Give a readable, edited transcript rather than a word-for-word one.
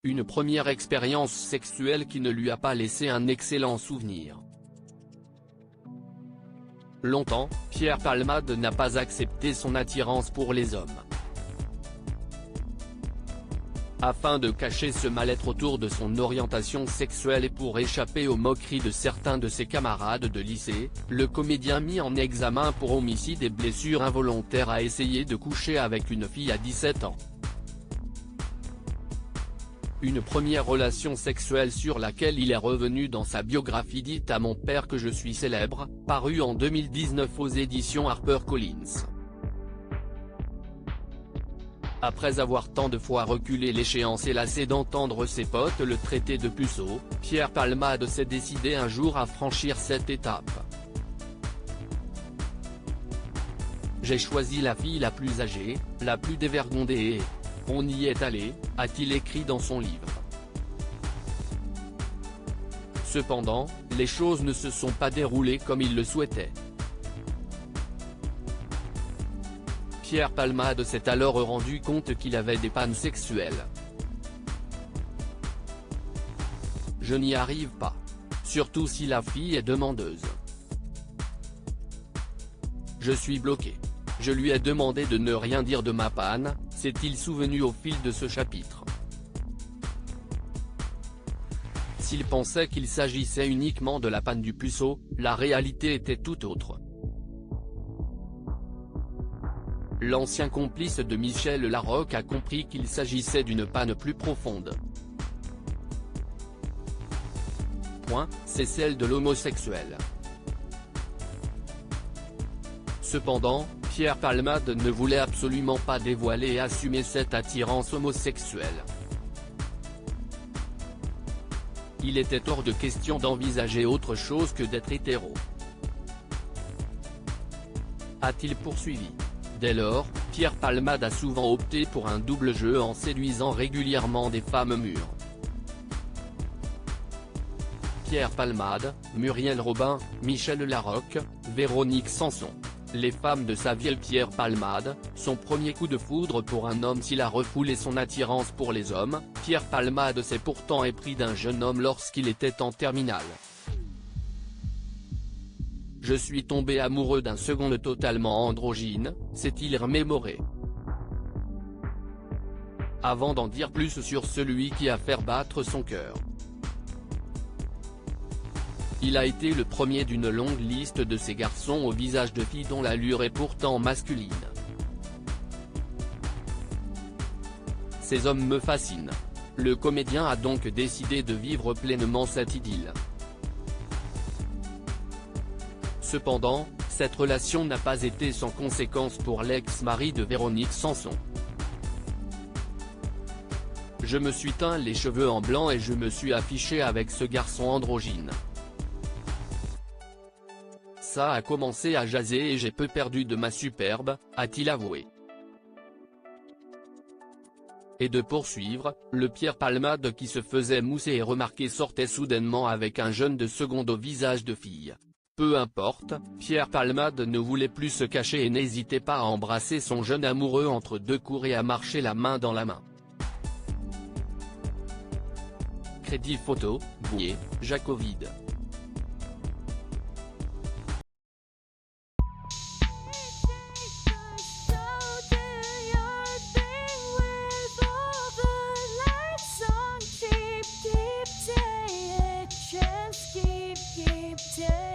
Une première expérience sexuelle qui ne lui a pas laissé un excellent souvenir. Longtemps, Pierre Palmade n'a pas accepté son attirance pour les hommes. Afin de cacher ce mal-être autour de son orientation sexuelle et pour échapper aux moqueries de certains de ses camarades de lycée, le comédien mis en examen pour homicide et blessure involontaire a essayé de coucher avec une fille à 17 ans. Une première relation sexuelle sur laquelle il est revenu dans sa biographie dite à mon père que je suis célèbre, parue en 2019 aux éditions HarperCollins. Après avoir tant de fois reculé l'échéance et lassé d'entendre ses potes le traiter de puceau, Pierre Palmade s'est décidé un jour à franchir cette étape. J'ai choisi la fille la plus âgée, la plus dévergondée et on y est allé, a-t-il écrit dans son livre. Cependant, les choses ne se sont pas déroulées comme il le souhaitait. Pierre Palmade s'est alors rendu compte qu'il avait des pannes sexuelles. Je n'y arrive pas. Surtout si la fille est demandeuse. Je suis bloqué. Je lui ai demandé de ne rien dire de ma panne, s'est-il souvenu au fil de ce chapitre. S'il pensait qu'il s'agissait uniquement de la panne du puceau, la réalité était tout autre. L'ancien complice de Michel Larocque a compris qu'il s'agissait d'une panne plus profonde. C'est celle de l'homosexuel. Cependant, Pierre Palmade ne voulait absolument pas dévoiler et assumer cette attirance homosexuelle. Il était hors de question d'envisager autre chose que d'être hétéro. A-t-il poursuivi. Dès lors, Pierre Palmade a souvent opté pour un double jeu en séduisant régulièrement des femmes mûres. Pierre Palmade, Muriel Robin, Michel Larocque, Véronique Sanson. Les femmes de sa vie. Pierre Palmade, son premier coup de foudre pour un homme. S'il a refoulé son attirance pour les hommes, Pierre Palmade s'est pourtant épris d'un jeune homme lorsqu'il était en terminale. Je suis tombé amoureux d'un second totalement androgyne, s'est-il remémoré. Avant d'en dire plus sur celui qui a fait battre son cœur. Il a été le premier d'une longue liste de ces garçons au visage de filles dont l'allure est pourtant masculine. Ces hommes me fascinent. Le comédien a donc décidé de vivre pleinement cette idylle. Cependant, cette relation n'a pas été sans conséquence pour l'ex-mari de Véronique Sanson. Je me suis teint les cheveux en blanc et je me suis affiché avec ce garçon androgyne. Ça a commencé à jaser et j'ai peu perdu de ma superbe, a-t-il avoué. Et de poursuivre, le Pierre Palmade qui se faisait mousser et remarquer sortait soudainement avec un jeune de seconde au visage de fille. Peu importe, Pierre Palmade ne voulait plus se cacher et n'hésitait pas à embrasser son jeune amoureux entre deux cours et à marcher la main dans la main. Crédit photo, Bouillet, Jacovide. Keep